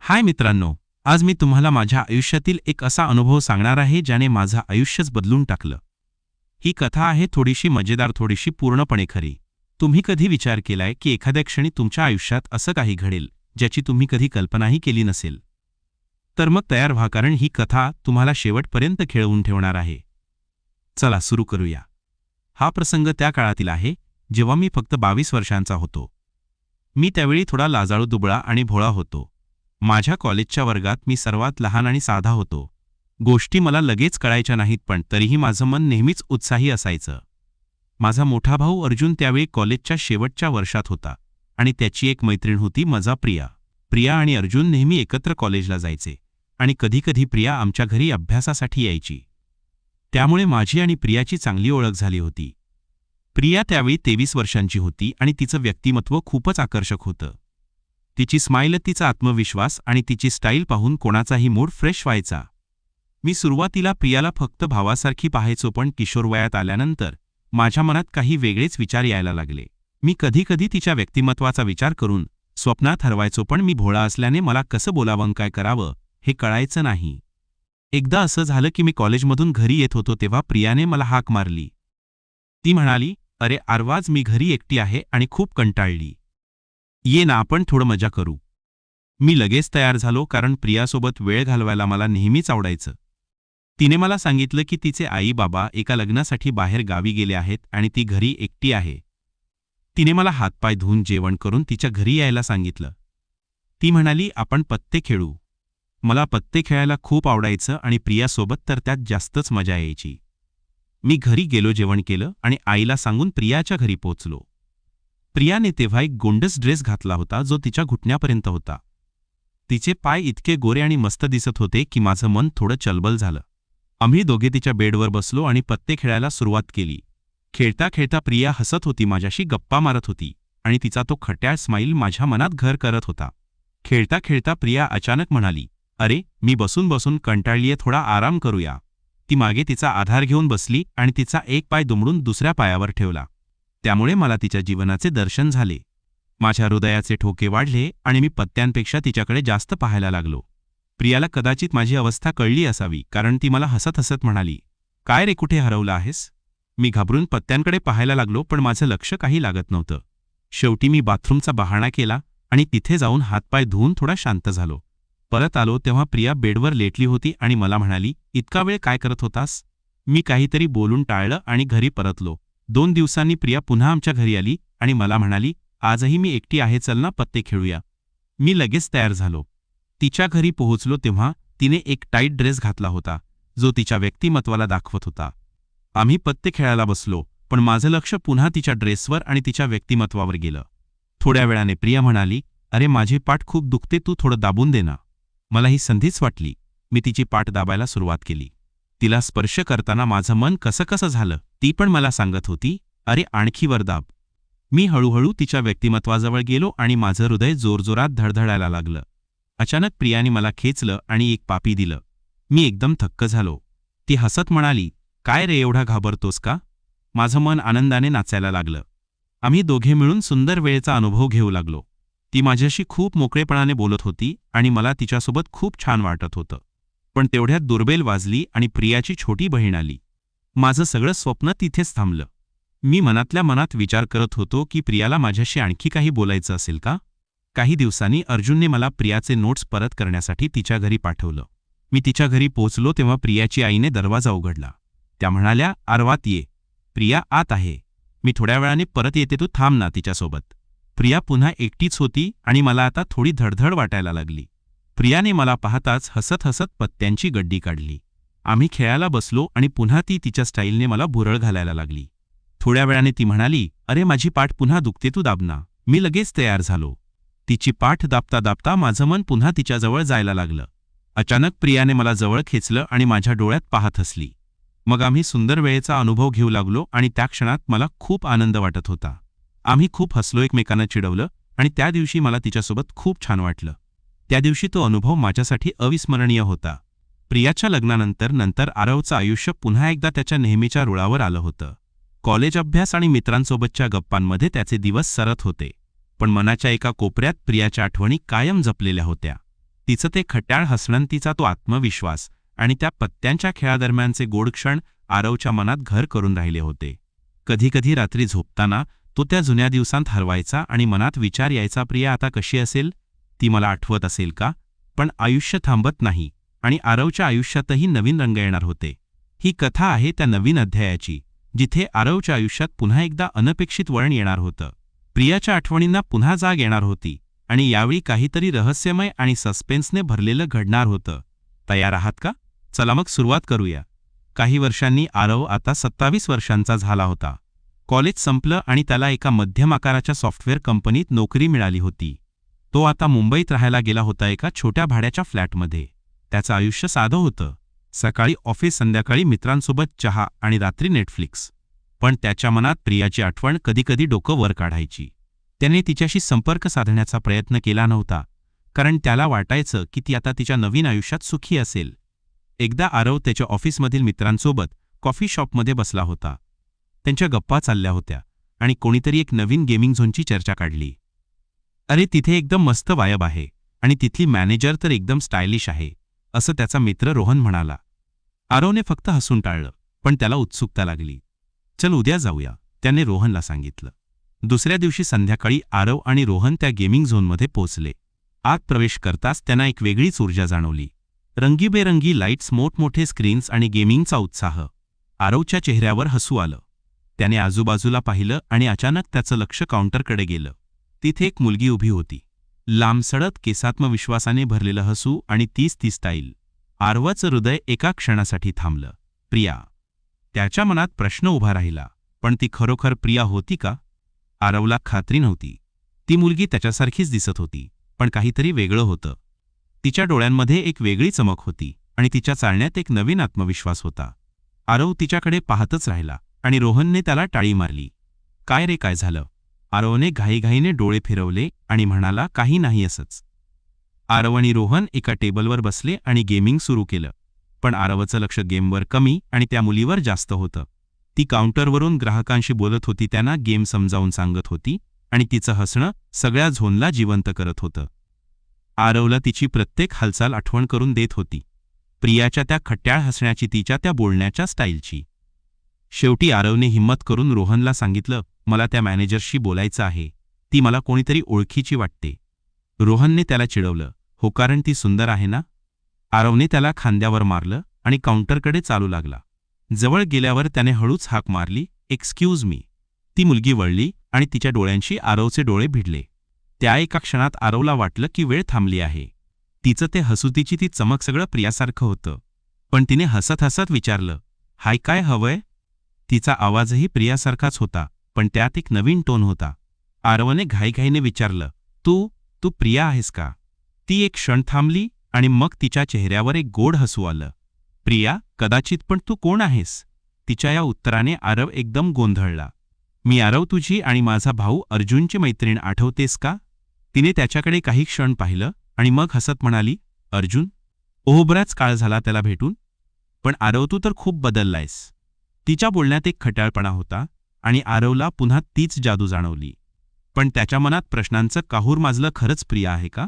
हाय मित्रांनो, आज मी तुम्हाला माझ्या आयुष्यातील एक असा अनुभव सांगणार आहे ज्याने माझं आयुष्यच बदलून टाकलं. ही कथा आहे थोडीशी मजेदार, थोडीशी पूर्णपणे खरी. तुम्ही कधी विचार केलाय की एखाद्या क्षणी तुमच्या आयुष्यात असं काही घडेल ज्याची तुम्ही कधी कल्पनाही केली नसेल? तर मग तयार व्हा, कारण ही कथा तुम्हाला शेवटपर्यंत खेळवून ठेवणार आहे. चला सुरू करूया. हा प्रसंग त्या काळातील आहे जेव्हा मी फक्त 22 वर्षांचा होतो. मी त्यावेळी थोडा लाजाळू, दुबळा आणि भोळा होतो. माझ्या कॉलेजच्या वर्गात मी सर्वात लहान आणि साधा होतो. गोष्टी मला लगेच कळायच्या नाहीत, पण तरीही माझं मन नेहमीच उत्साही असायचं. माझा मोठा भाऊ अर्जुन त्यावेळी कॉलेजच्या शेवटच्या वर्षात होता आणि त्याची एक मैत्रीण होती, माझा प्रिया. प्रिया आणि अर्जुन नेहमी एकत्र कॉलेजला जायचे आणि कधीकधी प्रिया आमच्या घरी अभ्यासासाठी यायची. त्यामुळे माझी आणि प्रियाची चांगली ओळख झाली होती. प्रिया त्यावेळी 23 वर्षांची होती आणि तिचं व्यक्तिमत्व खूपच आकर्षक होतं. तिची स्माईल, तिचा आत्मविश्वास आणि तिची स्टाईल पाहून कोणाचाही मूड फ्रेश व्हायचा. मी सुरुवातीला प्रियाला फक्त भावासारखी पाहायचो, पण किशोरवयात आल्यानंतर माझ्या मनात काही वेगळेच विचार यायला लागले. मी कधीकधी तिच्या व्यक्तिमत्वाचा विचार करून स्वप्नात हरवायचो, पण मी भोळा असल्याने मला कसं बोलावं, काय करावं हे कळायचं नाही. एकदा असं झालं की मी कॉलेजमधून घरी येत होतो तेव्हा प्रियाने मला हाक मारली. ती म्हणाली, "अरे आरवाज, मी घरी एकटी आहे आणि खूप कंटाळली. ये ना, आपण थोडं मजा करू." मी लगेच तयार झालो, कारण प्रियासोबत वेळ घालवायला मला नेहमीच आवडायचं. तिने मला सांगितलं की तिचे आई बाबा एका लग्नासाठी बाहेर गावी गेले आहेत आणि ती घरी एकटी आहे. तिने मला हातपाय धुवून जेवण करून तिच्या घरी यायला सांगितलं. ती म्हणाली, "आपण पत्ते खेळू." मला पत्ते खेळायला खूप आवडायचं आणि प्रियासोबत तर त्यात जास्तच मजा यायची. मी घरी गेलो, जेवण केलं आणि आईला सांगून प्रियाच्या घरी पोचलो. प्रियाने तेव्हा एक गोंडस ड्रेस घातला होता जो तिच्या घुटण्यापर्यंत होता. तिचे पाय इतके गोरे आणि मस्त दिसत होते की माझं मन थोडं चलबल झालं. आम्ही दोघे तिच्या बेडवर बसलो आणि पत्ते खेळायला सुरुवात केली. खेळता खेळता प्रिया हसत होती, माझ्याशी गप्पा मारत होती आणि तिचा तो खट्याळ स्माईल माझ्या मनात घर करत होता. खेळता खेळता प्रिया अचानक म्हणाली, "अरे, मी बसून बसून कंटाळलीये, थोडा आराम करूया." ती मागे तिचा आधार घेऊन बसली आणि तिचा एक पाय दुमडून दुसऱ्या पायावर ठेवला. त्यामुळे मला तिच्या जीवनाचे दर्शन झाले. माझ्या हृदयाचे ठोके वाढले आणि मी पत्त्यांपेक्षा तिच्याकडे जास्त पाहायला लागलो. प्रियाला कदाचित माझी अवस्था कळली असावी, कारण ती मला हसत हसत म्हणाली, "काय रे, कुठे हरवला आहेस?" मी घाबरून पत्त्यांकडे पाहायला लागलो, पण माझं लक्ष काही लागत नव्हतं. शेवटी मी बाथरूमचा बहाणा केला आणि तिथे जाऊन हातपाय धुवून थोडा शांत झालो. परत आलो तेव्हा प्रिया बेडवर लेटली होती आणि मला म्हणाली, "इतका वेळ काय करत होतास?" मी काहीतरी बोलून टाळलं आणि घरी परतलो. 2 दिवसांनी प्रिया पुन्हा आमच्या घरी आली आणि मला म्हणाली, "आजही मी एकटी आहे, चल ना पत्ते खेळूया." मी लगेच तयार झालो. तिच्या घरी पोहोचलो तेव्हा तिने एक टाईट ड्रेस घातला होता जो तिच्या व्यक्तिमत्वाला दाखवत होता. आम्ही पत्ते खेळायला बसलो, पण माझं लक्ष पुन्हा तिच्या ड्रेसवर आणि तिच्या व्यक्तिमत्वावर गेलं. थोड्या वेळाने प्रिया म्हणाली, "अरे, माझी पाठ खूप दुखते, तू थोडं दाबून दे ना." मला ही संधीच वाटली. मी तिची पाठ दाबायला सुरुवात केली. तिला स्पर्श करताना माझं मन कसं झालं. ती पण मला सांगत होती, "अरे, आणखी वर दाब." मी हळूहळू तिच्या व्यक्तिमत्वाजवळ गेलो आणि माझं हृदय जोरजोरात धडधडायला लागलं. अचानक प्रियाने मला खेचलं आणि एक पापी दिलं. मी एकदम थक्क झालो. ती हसत म्हणाली, "काय रे, एवढा घाबरतोस का?" माझं मन आनंदाने नाचायला लागलं. आम्ही दोघे मिळून सुंदर वेळेचा अनुभव घेऊ लागलो. ती माझ्याशी खूप मोकळेपणाने बोलत होती आणि मला तिच्यासोबत खूप छान वाटत होतं. पण तेवढ्यात दुर्बेल वाजली आणि प्रियाची छोटी बहीण आली. माझं सगळं स्वप्न तिथेच थांबलं. मी मनातल्या मनात विचार करत होतो की प्रियाला माझ्याशी आणखी काही बोलायचं असेल का? काही दिवसांनी अर्जुनने मला प्रियाचे नोट्स परत करण्यासाठी तिच्या घरी पाठवलं. मी तिच्या घरी पोहोचलो तेव्हा प्रियाची आईने दरवाजा उघडला. त्या म्हणाल्या, "आरवात ये, प्रिया आत आहे. मी थोड्या वेळाने परत येते, तू थांब ना तिच्यासोबत." प्रिया पुन्हा एकटीच होती आणि मला आता थोडी धडधड वाटायला लागली. प्रियाने मला पाहताच हसत हसत पत्त्यांची गड्डी काढली. आम्ही खेळायला बसलो आणि पुन्हा ती तिच्या स्टाईलने मला भुरळ घालायला लागली. थोड्या वेळाने ती म्हणाली, "अरे, माझी पाठ पुन्हा दुखते, तू दाब ना." मी लगेच तयार झालो. तिची पाठ दाबता दाबता माझं मन पुन्हा तिच्याजवळ जायला लागलं. अचानक प्रियाने मला जवळ खेचलं आणि माझ्या डोळ्यात पाहत हसली. मग आम्ही सुंदर वेळेचा अनुभव घेऊ लागलो आणि त्या क्षणात मला खूप आनंद वाटत होता. आम्ही खूप हसलो, एकमेकांना चिडवलं आणि त्या दिवशी मला तिच्यासोबत खूप छान वाटलं. त्या दिवशी तो अनुभव माझ्यासाठी अविस्मरणीय होता. प्रियाच्या लग्नानंतर आरवचं आयुष्य पुन्हा एकदा त्याच्या नेहमीच्या रुळावर आलं होतं. कॉलेज अभ्यास आणि मित्रांसोबतच्या गप्पांमध्ये त्याचे दिवस सरत होते, पण मनाच्या एका कोपऱ्यात प्रियाच्या आठवणी कायम जपलेल्या होत्या. तिचं ते खट्याळ हसणं, तिचा तो आत्मविश्वास आणि त्या पत्त्यांच्या खेळादरम्यानचे गोड क्षण आरवच्या मनात घर करून राहिले होते. कधीकधी रात्री झोपताना तो त्या जुन्या दिवसांत हरवायचा आणि मनात विचार यायचा, प्रिया आता कशी असेल, ती मला आठवत असेल का? पण आयुष्य थांबत नाही आणि आरवच्या आयुष्यातही नवीन रंग येणार होते. ही कथा आहे त्या नवीन अध्यायाची, जिथे आरवच्या आयुष्यात पुन्हा एकदा अनपेक्षित वळण येणार होतं. प्रियाच्या आठवणींना पुन्हा जाग येणार होती आणि यावेळी काहीतरी रहस्यमय आणि सस्पेन्सने भरलेलं घडणार होतं. तयार आहात का? चला मग सुरुवात करूया. काही वर्षांनी आरव आता 27 वर्षांचा झाला होता. कॉलेज संपलं आणि त्याला एका मध्यम आकाराच्या सॉफ्टवेअर कंपनीत नोकरी मिळाली होती. तो आता मुंबईत राहायला गेला होता एका छोट्या भाड्याच्या फ्लॅटमध्ये. त्याचं आयुष्य साधं होतं. सकाळी ऑफिस, संध्याकाळी मित्रांसोबत चहा आणि रात्री नेटफ्लिक्स. पण त्याच्या मनात प्रियाची आठवण कधीकधी डोकं वर काढायची. त्याने तिच्याशी संपर्क साधण्याचा प्रयत्न केला नव्हता, कारण त्याला वाटायचं की ती आता तिच्या नवीन आयुष्यात सुखी असेल. एकदा आरव त्याच्या ऑफिसमधील मित्रांसोबत कॉफी शॉपमध्ये बसला होता. त्यांच्या गप्पा चालल्या होत्या आणि कोणीतरी एक नवीन गेमिंग झोनची चर्चा काढली. अरे, तिथे एकदम मस्त वायब आहे आणि तिथली मॅनेजर तर एकदम स्टायलिश आहे, असं त्याचा मित्र रोहन म्हणाला. आरवने फक्त हसून टाळलं, पण त्याला उत्सुकता लागली. चल उद्या जाऊया, त्याने रोहनला सांगितलं. दुसऱ्या दिवशी संध्याकाळी आरव आणि रोहन त्या गेमिंग झोनमध्ये पोहोचले. आत प्रवेश करताच त्यांना एक वेगळीच ऊर्जा जाणवली. रंगीबेरंगी लाईट्स, मोठमोठे स्क्रीन्स आणि गेमिंगचा उत्साह. आरवच्या चेहऱ्यावर हसू आलं. त्याने आजूबाजूला पाहिलं आणि अचानक त्याचं लक्ष काउंटरकडे गेलं. तिथे एक मुलगी उभी होती. लांबसडक केस, आत्मविश्वासाने भरलेलं हसू आणि तीच ती स्टाईल. आरवाचं हृदय एका क्षणासाठी थांबलं. प्रिया. त्याच्या मनात प्रश्न उभा राहिला, पण ती खरोखर प्रिया होती का? आरवला खात्री नव्हती. ती मुलगी त्याच्यासारखीच दिसत होती, पण काहीतरी वेगळं होतं. तिच्या डोळ्यांमध्ये एक वेगळी चमक होती आणि तिच्या चालण्यात एक नवीन आत्मविश्वास होता. आरव तिच्याकडे पाहतच राहिला आणि रोहनने त्याला टाळी मारली. काय रे, काय झालं? आरवने घाईघाईने डोळे फिरवले आणि म्हणाला, काही नाही, असंच. आरव आणि रोहन एका टेबलवर बसले आणि गेमिंग सुरू केलं. पण आरवचं लक्ष गेमवर कमी आणि त्या मुलीवर जास्त होतं. ती काउंटरवरून ग्राहकांशी बोलत होती, त्यांना गेम समजावून सांगत होती आणि तिचं हसणं सगळ्या झोनला जिवंत करत होतं. आरवला तिची प्रत्येक हालचाल आठवण करून देत होती. प्रियाच्या त्या खट्याळ हसण्याची, तिच्या त्या बोलण्याच्या स्टाईलची. शेवटी आरवने हिम्मत करून रोहनला सांगितलं, मला त्या मॅनेजरशी बोलायचं आहे. ती मला कोणीतरी ओळखीची वाटते. रोहनने त्याला चिडवलं, हो, कारण ती सुंदर आहे ना? आरवने त्याला खांद्यावर मारलं आणि काउंटरकडे चालू लागला. जवळ गेल्यावर त्याने हळूच हाक मारली, एक्सक्यूज मी. ती मुलगी वळली आणि तिच्या डोळ्यांशी आरवचे डोळे भिडले. त्या एका क्षणात आरवला वाटलं की वेळ थांबली आहे. तिचं ते हसू, तिची ती चमक, सगळं प्रियासारखं होतं. पण तिने हसत हसत विचारलं, हाय, काय हवंय? तिचा आवाजही प्रियासारखाच होता, पण त्यात एक नवीन टोन होता. आरवने घाईघाईने विचारलं, तू प्रिया आहेस का? ती एक क्षण थांबली आणि मग तिच्या चेहऱ्यावर एक गोड हसू आलं. प्रिया, कदाचित, पण तू कोण आहेस? तिच्या या उत्तराने आरव एकदम गोंधळला. मी आरव, तुझी आणि माझा भाऊ अर्जुनची मैत्रीण, आठवतेस का? तिने त्याच्याकडे काही क्षण पाहिलं आणि मग हसत म्हणाली, अर्जुन? ओह, बराच काळ झाला त्याला भेटून. पण आरव, तू तर खूप बदललायस. तिच्या बोलण्यात एक खट्याळपणा होता आणि आरवला पुन्हा तीच जादू जाणवली. पण त्याच्या मनात प्रश्नांचं काहूर माजलं. खरंच प्रिया आहे का?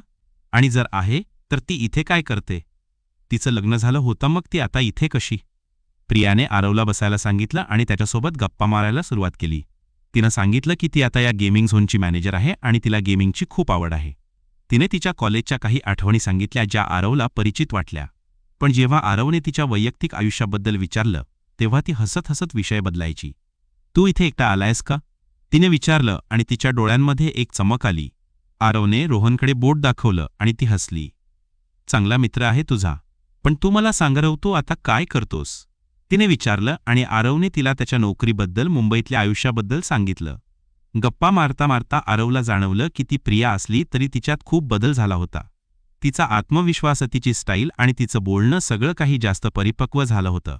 आणि जर आहे तर ती इथे काय करते? तिचं लग्न झालं होतं, मग ती आता इथे कशी? प्रियाने आरवला बसायला सांगितलं आणि त्याच्यासोबत गप्पा मारायला सुरुवात केली. तिनं सांगितलं की ती आता या गेमिंग झोनची मॅनेजर आहे आणि तिला गेमिंगची खूप आवड आहे. तिने तिच्या कॉलेजच्या काही आठवणी सांगितल्या, ज्या आरवला परिचित वाटल्या. पण जेव्हा आरवने तिच्या वैयक्तिक आयुष्याबद्दल विचारलं, तेव्हा ती हसत हसत विषय बदलायची. तू इथे एकटा आलायस का? तिने विचारलं आणि तिच्या डोळ्यांमध्ये एक चमक आली. आरवने रोहनकडे बोट दाखवलं आणि ती हसली. चांगला मित्र आहे तुझा, पण तू मला सांग रव, तू आता काय करतोस? तिने विचारलं आणि आरवने तिला त्याच्या नोकरीबद्दल, मुंबईतल्या आयुष्याबद्दल सांगितलं. गप्पा मारता मारता आरवला जाणवलं की ती प्रिया असली तरी तिच्यात खूप बदल झाला होता. तिचा आत्मविश्वास, तिची स्टाईल आणि तिचं बोलणं, सगळं काही जास्त परिपक्व झालं होतं.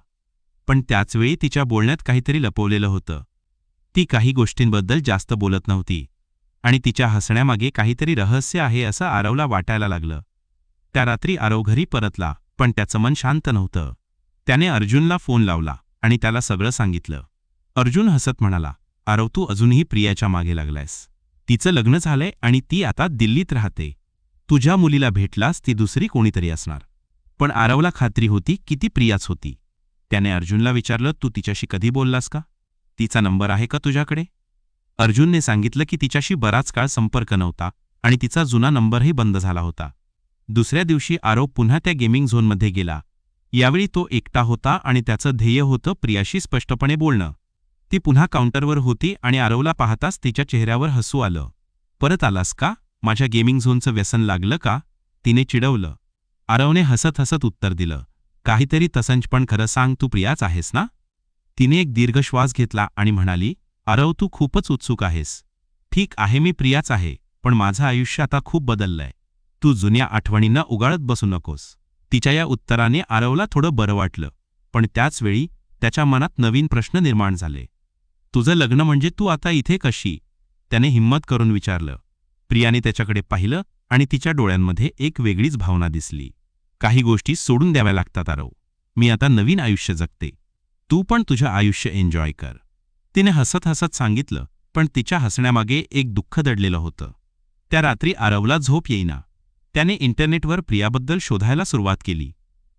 पण त्याचवेळी तिच्या बोलण्यात काहीतरी लपवलेलं होतं. ती काही गोष्टींबद्दल जास्त बोलत नव्हती आणि तिच्या हसण्यामागे काहीतरी रहस्य आहे असं आरवला वाटायला लागलं. त्या रात्री आरव घरी परतला, पण त्याचं मन शांत नव्हतं. त्याने अर्जुनला फोन लावला आणि त्याला सगळं सांगितलं. अर्जुन हसत म्हणाला, आरव, तू अजूनही प्रियाच्या मागे लागलायस. तिचं लग्न झालंय आणि ती आता दिल्लीत राहते. तुझ्या मुलीला भेटलास ती दुसरी कोणीतरी असणार. पण आरवला खात्री होती की ती प्रियाच होती. त्याने अर्जुनला विचारलं, तू तिच्याशी कधी बोललास का? तिचा नंबर आहे का तुझ्याकडे? अर्जुनने सांगितलं की तिच्याशी बराच काळ संपर्क नव्हता आणि तिचा जुना नंबरही बंद झाला होता. दुसऱ्या दिवशी आरव पुन्हा त्या गेमिंग झोनमध्ये गेला. यावेळी तो एकटा होता आणि त्याचं ध्येय होतं प्रियाशी स्पष्टपणे बोलणं. ती पुन्हा काउंटरवर होती आणि आरवला पाहताच तिच्या चेहऱ्यावर हसू आलं. परत आलास का? माझ्या गेमिंग झोनचं व्यसन लागलं का? तिने चिडवलं. आरवने हसत हसत उत्तर दिलं, काहीतरी तसंच, पण खरं सांग, तू प्रियाच आहेस ना? तिने एक दीर्घ श्वास घेतला आणि म्हणाली, आरव, तू खूपच उत्सुक आहेस. ठीक आहे, मी प्रियाच आहे, पण माझं आयुष्य आता खूप बदललंय. तू जुन्या आठवणींना उगाळत बसू नकोस. तिच्या या उत्तराने आरवला थोडं बरं वाटलं, पण त्याचवेळी त्याच्या मनात नवीन प्रश्न निर्माण झाले. तुझं लग्न म्हणजे तू आता इथे कशी? त्याने हिम्मत करून विचारलं. प्रियाने त्याच्याकडे पाहिलं आणि तिच्या डोळ्यांमध्ये एक वेगळीच भावना दिसली. काही गोष्टी सोडून द्याव्या लागतात आरव. मी आता नवीन आयुष्य जगते. तू पण तुझं आयुष्य एन्जॉय कर. तिने हसत हसत सांगितलं, पण तिच्या हसण्यामागे एक दुःख दडलेलं होतं. त्या रात्री आरवला झोप येईना. त्याने इंटरनेटवर प्रियाबद्दल शोधायला सुरुवात केली.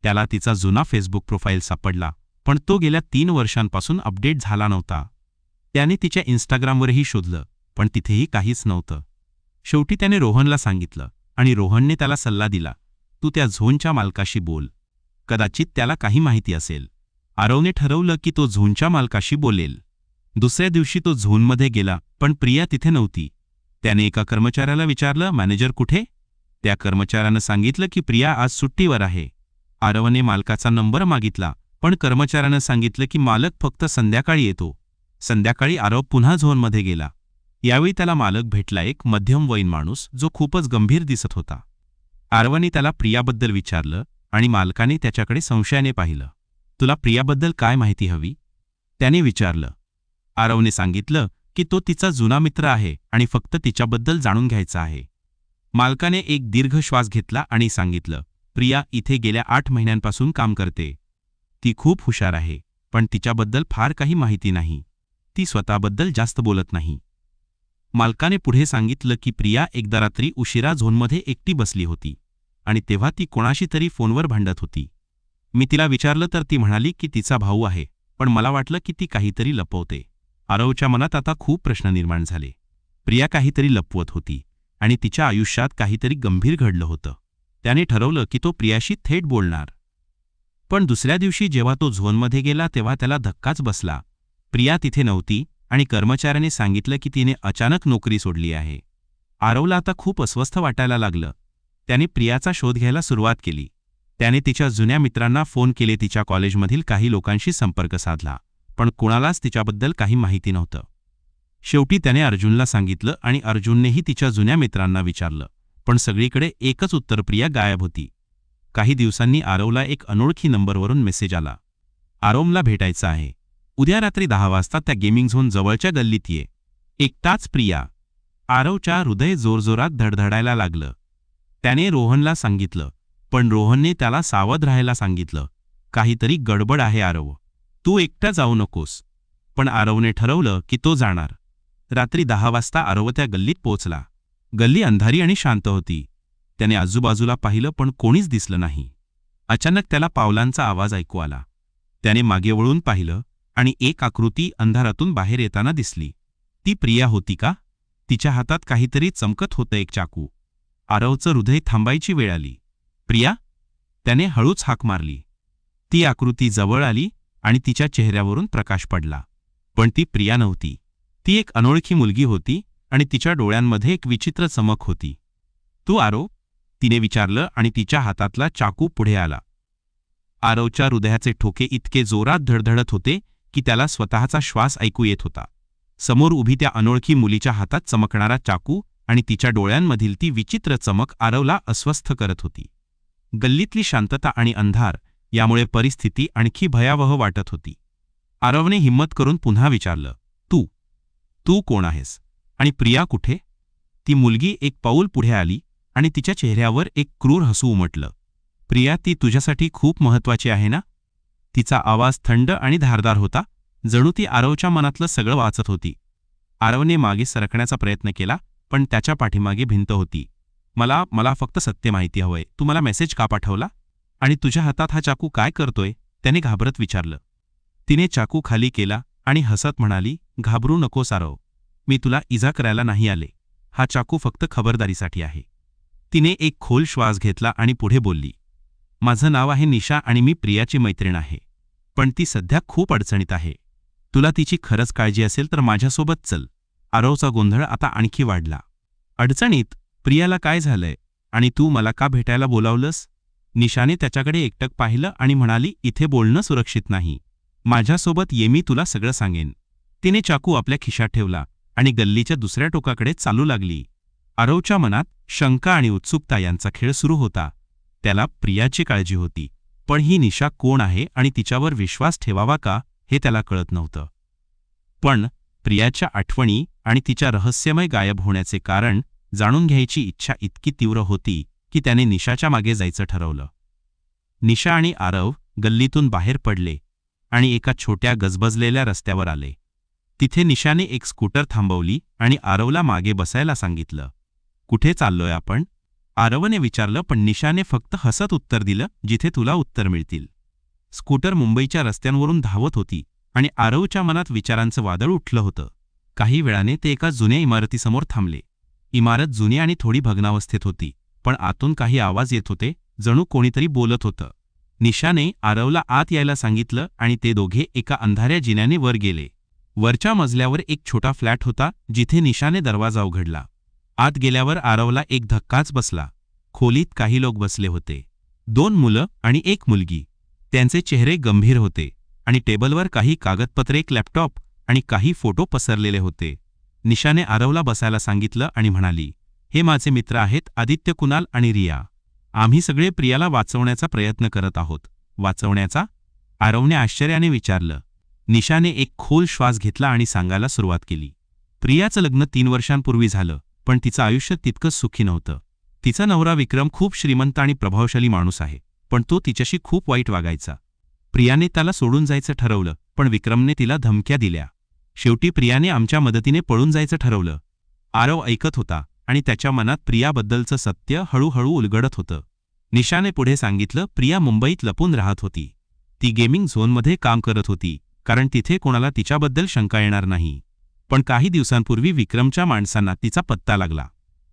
त्याला तिचा जुना फेसबुक प्रोफाईल सापडला, पण तो गेल्या 3 वर्षांपासून अपडेट झाला नव्हता. त्याने तिच्या इन्स्टाग्रामवरही शोधलं, पण तिथेही काहीच नव्हतं. शेवटी त्याने रोहनला सांगितलं आणि रोहनने त्याला सल्ला दिला, तू त्या झोनच्या मालकाशी बोल. कदाचित त्याला काही माहिती असेल. आरवने ठरवलं की तो झोनच्या मालकाशी बोलेल. दुसऱ्या दिवशी तो झोनमध्ये गेला, पण प्रिया तिथे नव्हती. त्याने एका कर्मचाऱ्याला विचारलं, मॅनेजर कुठे? त्या कर्मचाऱ्यानं सांगितलं की प्रिया आज सुट्टीवर आहे. आरवने मालकाचा नंबर मागितला, पण कर्मचाऱ्यानं सांगितलं की मालक फक्त संध्याकाळी येतो. संध्याकाळी आरव पुन्हा झोनमध्ये गेला. यावेळी त्याला मालक भेटला, एक मध्यमवयीन माणूस जो खूपच गंभीर दिसत होता. आरवने त्याला प्रियाबद्दल विचारलं आणि मालकाने त्याच्याकडे संशयाने पाहिलं. तुला प्रियाबद्दल काय माहिती हवी? त्याने विचारलं. आरवने सांगितलं की तो तिचा जुना मित्र आहे आणि फक्त तिच्याबद्दल जाणून घ्यायचा आहे. मालकाने एक दीर्घ श्वास घेतला आणि सांगितलं, प्रिया इथे गेल्या 8 महिन्यांपासून काम करते. ती खूप हुशार आहे, पण तिच्याबद्दल फार काही माहिती नाही. ती स्वतःबद्दल जास्त बोलत नाही. मालकाने पुढे सांगितलं की प्रिया एकदा रात्री उशिरा झोनमध्ये एकटी बसली होती आणि तेव्हा ती कोणाशी तरी फोनवर भांडत होती. मी तिला विचारलं तर ती म्हणाली की तिचा भाऊ आहे, पण मला वाटलं की ती काहीतरी लपवते. आरवच्या मनात आता खूप प्रश्न निर्माण झाले. प्रिया काहीतरी लपवत होती आणि तिच्या आयुष्यात काहीतरी गंभीर घडलं होतं. त्याने ठरवलं की तो प्रियाशी थेट बोलणार. पण दुसऱ्या दिवशी जेव्हा तो झोनमध्ये गेला तेव्हा त्याला धक्काच बसला. प्रिया तिथे नव्हती आणि कर्मचाऱ्याने सांगितलं की तिने अचानक नोकरी सोडली आहे. आरवला आता खूप अस्वस्थ वाटायला लागलं. त्याने प्रियाचा शोध घ्यायला सुरुवात केली. त्याने तिच्या जुन्या मित्रांना फोन केले, तिच्या कॉलेजमधील काही लोकांशी संपर्क साधला, पण कुणालाच तिच्याबद्दल काही माहिती नव्हतं. शेवटी त्याने अर्जुनला सांगितलं आणि अर्जुननेही तिच्या जुन्या मित्रांना विचारलं, पण सगळीकडे एकच उत्तर, प्रिया गायब होती. काही दिवसांनी आरवला एक अनोळखी नंबरवरून मेसेज आला. आरवला भेटायचं आहे. उद्या रात्री 10 वाजता त्या गेमिंग झोन जवळच्या गल्लीत ये. एकटाच प्रिया. आरवच्या हृदय जोरजोरात धडधडायला लागलं. त्याने रोहनला सांगितलं, पण रोहनने त्याला सावध राहायला सांगितलं. काहीतरी गडबड आहे आरव, तू एकटा जाऊ नकोस. पण आरवने ठरवलं की तो जाणार. रात्री 10 वाजता आरव त्या गल्लीत पोहोचला. गल्ली अंधारी आणि शांत होती. त्याने आजूबाजूला पाहिलं, पण कोणीच दिसलं नाही. अचानक त्याला पावलांचा आवाज ऐकू आला. त्याने मागे वळून पाहिलं आणि एक आकृती अंधारातून बाहेर येताना दिसली. ती प्रिया होती का? तिच्या हातात काहीतरी चमकत होतं, एक चाकू. आरवचं हृदय थांबायची वेळ आली. प्रिया? त्याने हळूच हाक मारली. ती आकृती जवळ आली आणि तिच्या चेहऱ्यावरून प्रकाश पडला. पण ती प्रिया नव्हती. ती एक अनोळखी मुलगी होती आणि तिच्या डोळ्यांमध्ये एक विचित्र चमक होती. तू आरव? तिने विचारलं आणि तिच्या हातातला चाकू पुढे आला. आरवच्या हृदयाचे ठोके इतके जोरात धडधडत होते की त्याला स्वतःचा श्वास ऐकू येत होता. समोर उभी त्या अनोळखी मुलीच्या हातात चमकणारा चाकू आणि तिच्या डोळ्यांमधील ती विचित्र चमक आरवला अस्वस्थ करत होती. गल्लीतली शांतता आणि अंधार यामुळे परिस्थिती आणखी भयावह वाटत होती. आरवने हिम्मत करून पुन्हा विचारलं, तू कोण आहेस आणि प्रिया कुठे? ती मुलगी एक पाऊल पुढे आली आणि तिच्या चेहऱ्यावर एक क्रूर हसू उमटलं. प्रिया, ती तुझ्यासाठी खूप महत्त्वाची आहे ना? तिचा आवाज थंड आणि धारदार होता, जणू ती आरवच्या मनातलं सगळं वाचत होती. आरवने मागे सरकण्याचा प्रयत्न केला, पण त्याच्या पाठीमागे भिंत होती. मला फक्त सत्य माहिती हवंय. तू मला मेसेज का पाठवला? आणि तुझ्या हातात हा चाकू काय करतोय? त्याने घाबरत विचारलं. तिने चाकू खाली केला आणि हसत म्हणाली, घाबरू नकोस आरव. मी तुला इजा करायला नाही आले. हा चाकू फक्त खबरदारीसाठी आहे. तिने एक खोल श्वास घेतला आणि पुढे बोलली, माझं नाव आहे निशा आणि मी प्रियाची मैत्रीण आहे. पण ती सध्या खूप अडचणीत आहे. तुला तिची खरंच काळजी असेल तर माझ्यासोबत चल. आरवचा गोंधळ आता आणखी वाढला. अडचणीत? प्रियाला काय झालंय? आणि तू मला का भेटायला बोलावलंस? निशाने त्याच्याकडे एकटक पाहिलं आणि म्हणाली, इथे बोलणं सुरक्षित नाही. माझ्यासोबत ये, मी तुला सगळं सांगेन. तिने चाकू आपल्या खिशात ठेवला आणि गल्लीच्या दुसऱ्या टोकाकडे चालू लागली. आरवच्या मनात शंका आणि उत्सुकता यांचा खेळ सुरू होता. त्याला प्रियाची काळजी होती, पण ही निशा कोण आहे आणि तिच्यावर विश्वास ठेवावा का हे त्याला कळत नव्हतं. पण प्रियाच्या आठवणी आणि तिच्या रहस्यमय गायब होण्याचे कारण जाणून घ्यायची इच्छा इतकी तीव्र होती की त्याने निशाच्या मागे जायचं ठरवलं. निशा आणि आरव गल्लीतून बाहेर पडले आणि एका छोट्या गजबजलेल्या रस्त्यावर आले. तिथे निशाने एक स्कूटर थांबवली आणि आरवला मागे बसायला सांगितलं. कुठे चाललोय आपण? आरवने विचारलं, पण निशाने फक्त हसत उत्तर दिलं, जिथे तुला उत्तर मिळतील. स्कूटर मुंबईच्या रस्त्यांवरून धावत होती आणि आरवच्या मनात विचारांचं वादळ उठलं होतं. काही वेळाने ते एका जुन्या इमारतीसमोर थांबले. इमारत जुनी आणि थोडी भग्नावस्थेत होती, पण आतून काही आवाज येत होते, जणू कोणीतरी बोलत होतं. निशाने आरवला आत यायला सांगितलं आणि ते दोघे एका अंधाऱ्या जिन्याने वर गेले. वरच्या मजल्यावर एक छोटा फ्लॅट होता, जिथे निशाने दरवाजा उघडला. आत गेल्यावर आरवला एक धक्काच बसला. खोलीत काही लोक बसले होते. 2 मुलं आणि 1 मुलगी. त्यांचे चेहरे गंभीर होते आणि टेबलवर काही कागदपत्रे, एक लॅपटॉप आणि काही फोटो पसरलेले होते. निशाने आरवला बसायला सांगितलं आणि म्हणाली, हे माझे मित्र आहेत, आदित्य, कुणाल आणि रिया. आम्ही सगळे प्रियाला वाचवण्याचा प्रयत्न करत आहोत. वाचवण्याचा? आरवने आश्चर्याने विचारलं. निशाने एक खोल श्वास घेतला आणि सांगायला सुरुवात केली. प्रियाचं लग्न 3 वर्षांपूर्वी झालं, पण तिचं आयुष्य तितकंच सुखी नव्हतं. तिचा नवरा विक्रम खूप श्रीमंत आणि प्रभावशाली माणूस आहे, पण तो तिच्याशी खूप वाईट वागायचा. प्रियाने त्याला सोडून जायचं ठरवलं, पण विक्रमने तिला धमक्या दिल्या. शेवटी प्रियाने आमच्या मदतीने पळून जायचं ठरवलं. आरव ऐकत होता आणि त्याच्या मनात प्रियाबद्दलचं सत्य हळूहळू उलगडत होतं. निशाने पुढे सांगितलं, प्रिया मुंबईत लपून राहत होती. ती गेमिंग झोनमध्ये काम करत होती, कारण तिथे कोणाला तिच्याबद्दल शंका येणार नाही. पण काही दिवसांपूर्वी विक्रमच्या माणसांना तिचा पत्ता लागला.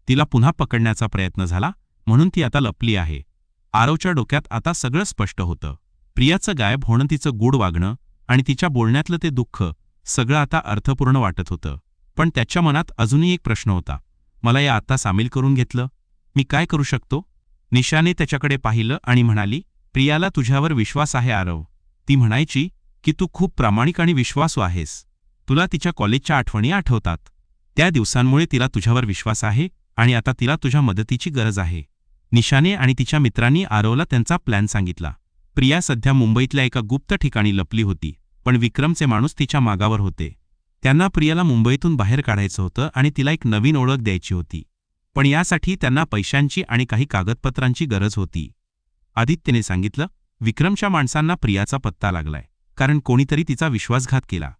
तिला पुन्हा पकडण्याचा प्रयत्न झाला, म्हणून ती आता लपली आहे. आरवच्या डोक्यात आता सगळं स्पष्ट होतं. प्रियाचं गायब होणं, तिचं गूढ वागणं आणि तिच्या बोलण्यातलं ते दुःख, सगळं आता अर्थपूर्ण वाटत होतं. पण त्याच्या मनात अजूनही एक प्रश्न होता. मला या आता सामील करून घेतलं, मी काय करू शकतो? निशाने त्याच्याकडे पाहिलं आणि म्हणाली, प्रियाला तुझ्यावर विश्वास आहे आरव. ती म्हणायची की तू खूप प्रामाणिक आणि विश्वासू आहेस. तुला तिच्या कॉलेजच्या आठवणी आठवतात. त्या दिवसांमुळे तिला तुझ्यावर विश्वास आहे आणि आता तिला तुझ्या मदतीची गरज आहे. निशाने आणि तिच्या मित्रांनी आरवला त्यांचा प्लॅन सांगितला. प्रिया सध्या मुंबईतल्या एका गुप्त ठिकाणी लपली होती, पण विक्रमचे माणूस तिच्या मागावर होते. त्यांना प्रियाला मुंबईतून बाहेर काढायचं होतं आणि तिला एक नवीन ओळख द्यायची होती. पण यासाठी त्यांना पैशांची आणि काही कागदपत्रांची गरज होती. आदित्यने सांगितलं, विक्रमच्या माणसांना प्रियाचा पत्ता लागलाय, कारण कोणीतरी तिचा विश्वासघात केला.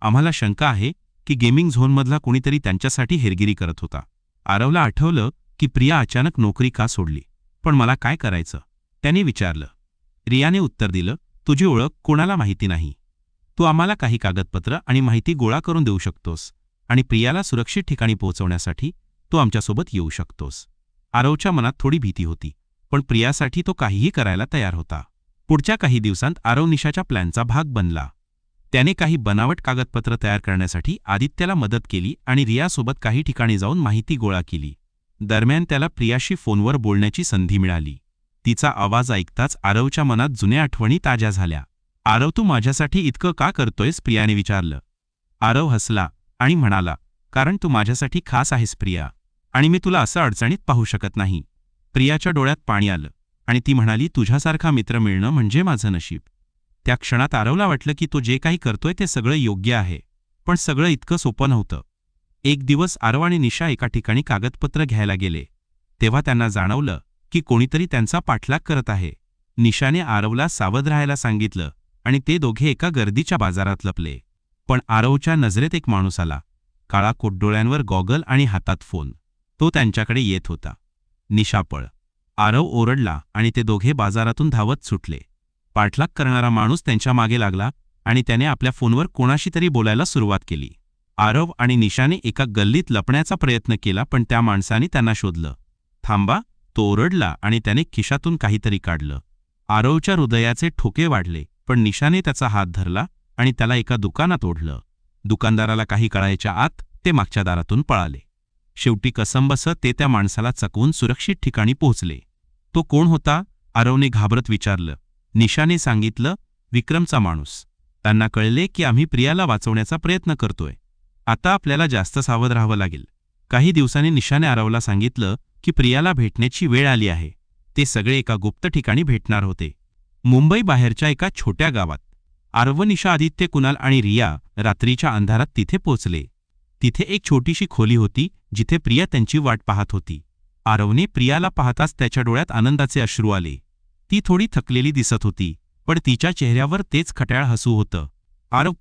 आम्हाला शंका आहे की गेमिंग झोनमधला कोणीतरी त्यांच्यासाठी हेरगिरी करत होता. आरवला आठवलं की प्रिया अचानक नोकरी का सोडली. पण मला काय करायचं? त्याने विचारलं. रियाने उत्तर दिलं, तुझी ओळख कोणाला माहिती नाही. तू आम्हाला काही कागदपत्र आणि माहिती गोळा करून देऊ शकतोस आणि प्रियाला सुरक्षित ठिकाणी पोहोचवण्यासाठी तू आमच्यासोबत येऊ शकतोस. आरवच्या मनात थोडी भीती होती, पण प्रियासाठी तो काहीही करायला तयार होता. पुढच्या काही दिवसांत आरव निशाच्या प्लॅनचा भाग बनला. त्याने काही बनावट कागदपत्र तयार करण्यासाठी आदित्यला मदत केली आणि रियासोबत काही ठिकाणी जाऊन माहिती गोळा केली. दरम्यान त्याला प्रियाशी फोनवर बोलण्याची संधी मिळाली. तिचा आवाज ऐकताच आरवच्या मनात जुन्या आठवणी ताज्या झाल्या. आरव, तू माझ्यासाठी इतकं का करतोयस? प्रियाने विचारलं. आरव हसला आणि म्हणाला, कारण तू माझ्यासाठी खास आहेस प्रिया, आणि मी तुला असं अडचणीत पाहू शकत नाही. प्रियाच्या डोळ्यात पाणी आलं आणि ती म्हणाली, तुझ्यासारखा मित्र मिळणं म्हणजे माझं नशीब. त्या क्षणात आरवला वाटलं की तो जे काही करतोय ते सगळं योग्य आहे, पण सगळं इतकं सोपं नव्हतं. एक दिवस आरव आणि निशा एका ठिकाणी कागदपत्र घ्यायला गेले. तेव्हा त्यांना जाणवलं की कोणीतरी त्यांचा पाठलाग करत आहे. निशाने आरवला सावध राहायला सांगितलं आणि ते दोघे एका गर्दीच्या बाजारात लपले. पण आरवच्या नजरेत एक माणूस आला. काळा कोट, डोळ्यांवर गॉगल आणि हातात फोन. तो त्यांच्याकडे येत होता. निशा पळ. आरव ओरडला आणि ते दोघे बाजारातून धावत सुटले. पाठलाग करणारा माणूस त्यांच्या मागे लागला आणि त्याने आपल्या फोनवर कोणाशी तरी बोलायला सुरुवात केली. आरव आणि निशाने एका गल्लीत लपण्याचा प्रयत्न केला, पण त्या माणसाने त्यांना शोधलं. थांबा, तो ओरडला आणि त्याने खिशातून काहीतरी काढलं. आरवच्या हृदयाचे ठोके वाढले, पण निशाने त्याचा हात धरला आणि त्याला एका दुकानात ओढलं. दुकानदाराला काही कळायच्या आत ते मागच्या दारातून पळाले. शेवटी कसंबसं ते त्या माणसाला चकवून सुरक्षित ठिकाणी पोहोचले. तो कोण होता? आरवने घाबरत विचारलं. निशाने सांगितलं, विक्रमचा माणूस. त्यांना कळले की आम्ही प्रियाला वाचवण्याचा प्रयत्न करतोय. आता आपल्याला जास्त सावध राहावं लागेल. काही दिवसांनी निशाने आरवला सांगितलं की प्रियाला भेटण्याची वेळ आली आहे. ते सगळे एका गुप्त ठिकाणी भेटणार होते, मुंबई बाहेरच्या एका छोट्या गावात. आरव, निशा, आदित्य, कुणाल आणि रिया रात्रीच्या अंधारात तिथे पोचले. तिथे एक छोटीशी खोली होती जिथे प्रिया त्यांची वाट पाहत होती. आरवने प्रियाला पाहताच त्याच्या डोळ्यात आनंदाचे अश्रू आले. ती थोडी थकलेली दिसत होती, पण तिच्या चेहऱ्यावर तेच खट्याळ हसू होतं. आरव,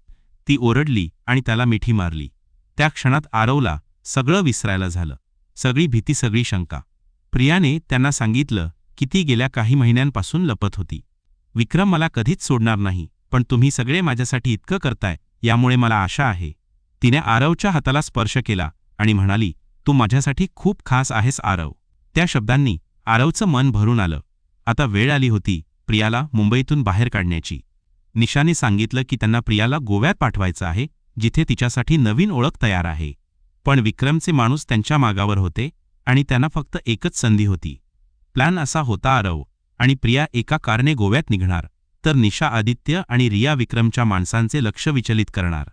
ती ओरडली आणि त्याला मिठी मारली. त्या क्षणात आरवला सगळं विसरायला झालं. सगळी भीती, सगळी शंका. प्रियाने त्यांना सांगितलं की ती गेल्या काही महिन्यांपासून लपत होती. विक्रम मला कधीच सोडणार नाही, पण तुम्ही सगळे माझ्यासाठी इतकं करताय यामुळे मला आशा आहे. तिने आरवच्या हाताला स्पर्श केला आणि म्हणाली, तू माझ्यासाठी खूप खास आहेस आरव. त्या शब्दांनी आरवचं मन भरून आलं. आता वेळ आली होती प्रियाला मुंबईतून बाहेर काढण्याची. निशाने सांगितलं की त्यांना प्रियाला गोव्यात पाठवायचं आहे, जिथे तिच्यासाठी नवीन ओळख तयार आहे. पण विक्रमचे माणूस त्यांच्या मागावर होते आणि त्यांना फक्त एकच संधी होती. प्लॅन असा होता, आरव आणि प्रिया एका कारने गोव्यात निघणार, तर निशा, आदित्य आणि रिया विक्रमच्या माणसांचे लक्ष विचलित करणार.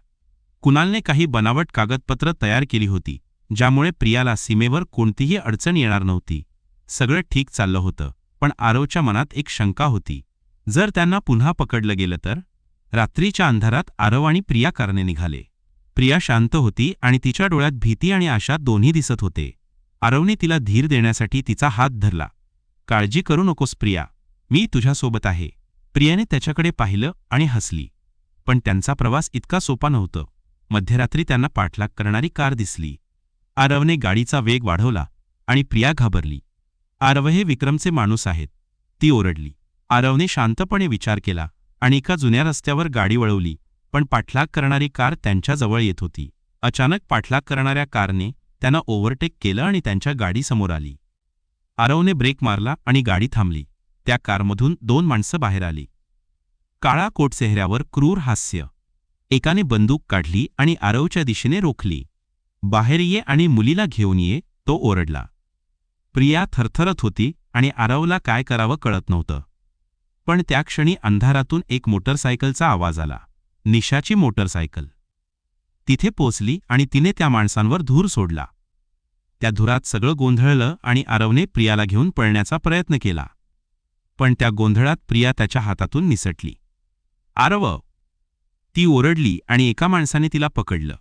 कुणालने काही बनावट कागदपत्र तयार केली होती, ज्यामुळे प्रियाला सीमेवर कोणतीही अडचण येणार नव्हती. सगळं ठीक चाललं होतं, पण आरवच्या मनात एक शंका होती. जर त्यांना पुन्हा पकडलं गेलं तर? रात्रीच्या अंधारात आरव आणि प्रिया कारने निघाले. प्रिया शांत होती आणि तिच्या डोळ्यात भीती आणि आशा दोन्ही दिसत होते. आरवने तिला धीर देण्यासाठी तिचा हात धरला. काळजी करू नकोस प्रिया, मी तुझ्यासोबत आहे. प्रियाने त्याच्याकडे पाहिलं आणि हसली. पण त्यांचा प्रवास इतका सोपा नव्हता. मध्यरात्री त्यांना पाठलाग करणारी कार दिसली. आरवने गाडीचा वेग वाढवला आणि प्रिया घाबरली. आरव, हे विक्रमचे माणूस आहेत, ती ओरडली. आरवने शांतपणे विचार केला आणि एका जुन्या रस्त्यावर गाडी वळवली, पण पाठलाग करणारी कार त्यांच्याजवळ येत होती. अचानक पाठलाग करणाऱ्या कारने त्यांना ओव्हरटेक केलं आणि त्यांच्या गाडीसमोर आली. आरवने ब्रेक मारला आणि गाडी थांबली. त्या कारमधून दोन माणसं बाहेर आली. काळा कोट, चेहऱ्यावर क्रूर हास्य. एकाने बंदूक काढली आणि आरवच्या दिशेने रोखली. बाहेर ये आणि मुलीला घेऊन ये, तो ओरडला. प्रिया थरथरत होती आणि आरवला काय करावं कळत नव्हतं. पण त्या क्षणी अंधारातून एक मोटरसायकलचा आवाज आला. निशाची मोटरसायकल. तिथे पोचली आणि तिने त्या माणसांवर धूर सोडला. त्या धुरात सगळं गोंधळलं आणि आरवने प्रियाला घेऊन पळण्याचा प्रयत्न केला. पण त्या गोंधळात प्रिया त्याच्या हातातून निसटली. आरव, ती ओरडली आणि एका माणसाने तिला पकडलं.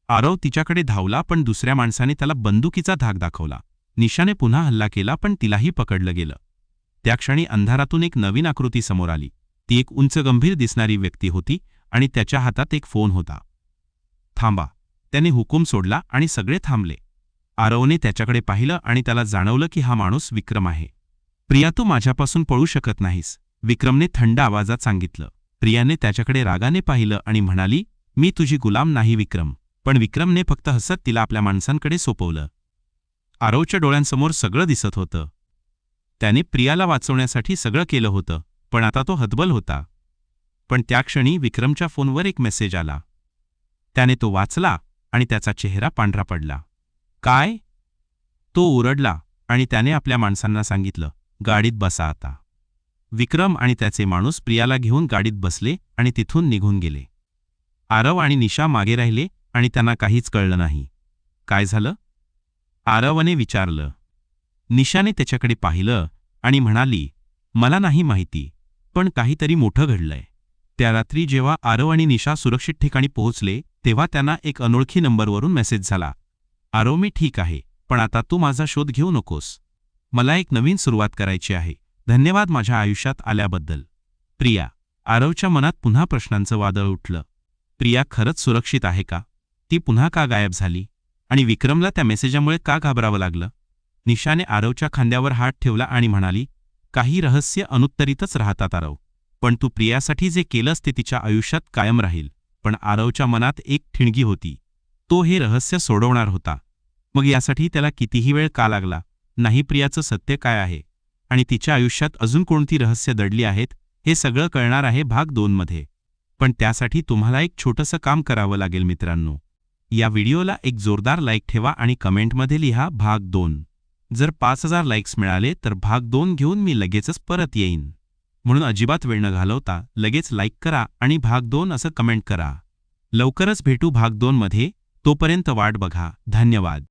आरव तिच्याकडे धावला, पण दुसऱ्या माणसाने त्याला बंदुकीचा धाक दाखवला. निशाने पुन्हा हल्ला केला, पण तिलाही पकडलं गेलं. त्या क्षणी अंधारातून एक नवीन आकृती समोर आली. ती एक उंच, गंभीर दिसणारी व्यक्ती होती आणि त्याच्या हातात एक फोन होता. थांबा, त्याने हुकूम सोडला आणि सगळे थांबले. आरवने त्याच्याकडे पाहिलं आणि त्याला जाणवलं की हा माणूस विक्रम आहे. प्रिया, तू माझ्यापासून पळू शकत नाहीस, विक्रमने थंड आवाजात सांगितलं. प्रियाने त्याच्याकडे रागाने पाहिलं आणि म्हणाली, मी तुझी गुलाम नाही विक्रम. पण विक्रमने फक्त हसत तिला आपल्या माणसांकडे सोपवलं. आरवच्या डोळ्यांसमोर सगळं दिसत होतं. त्याने प्रियाला वाचवण्यासाठी सगळं केलं होतं, पण आता तो हतबल होता. पण त्या क्षणी विक्रमच्या फोनवर एक मेसेज आला. त्याने तो वाचला आणि त्याचा चेहरा पांढरा पडला. काय? तो ओरडला आणि त्याने आपल्या माणसांना सांगितलं, गाडीत बसा आता. विक्रम आणि त्याचे माणूस प्रियाला घेऊन गाडीत बसले आणि तिथून निघून गेले. आरव आणि निशा मागे राहिले आणि त्यांना काहीच कळलं नाही. काय झालं? आरवने विचारलं. निशाने त्याच्याकडे पाहिलं आणि म्हणाली, मला नाही माहिती, पण काहीतरी मोठं घडलंय. त्या रात्री जेव्हा आरव आणि निशा सुरक्षित ठिकाणी पोहोचले, तेव्हा त्यांना एक अनोळखी नंबरवरून मेसेज झाला. आरव, मी ठीक आहे, पण आता तू माझा शोध घेऊ नकोस. मला एक नवीन सुरुवात करायची आहे. धन्यवाद माझ्या आयुष्यात आल्याबद्दल. प्रिया. आरवच्या मनात पुन्हा प्रश्नांचं वादळ उठलं. प्रिया खरंच सुरक्षित आहे का? ती पुन्हा का गायब झाली? आणि विक्रमला त्या मेसेजामुळे का घाबरावं लागलं? निशाने आरवच्या खांद्यावर हात ठेवला आणि म्हणाली, काही रहस्य अनुत्तरितच राहतात आरव. पण तू प्रियासाठी जे केलंस ते तिच्या आयुष्यात कायम राहील. पण आरवच्या मनात एक ठिणगी होती. तो हे रहस्य सोडवणार होता. मग यासाठी त्याला कितीही वेळ का लागला नाही. प्रियाचं सत्य काय आहे आणि तिच्या आयुष्यात अजून कोणती रहस्य दडली आहेत हे सगळं कळणार आहे भाग 2 मध्ये. पण त्यासाठी तुम्हाला एक छोटंसं काम करावं लागेल मित्रांनो. या व्हिडिओला एक जोरदार लाईक ठेवा आणि कमेंटमध्ये लिहा भाग 2. जर 5000 लाईक्स मिळाले तर भाग 2 घेऊन मी लगेचच परत येईन. म्हणून अजिबात वेळ न घालवता लगेच लाईक करा आणि भाग 2 असं कमेंट करा. लवकरच भेटू भाग 2 मध्ये. तोपर्यंत वाट बघा. धन्यवाद.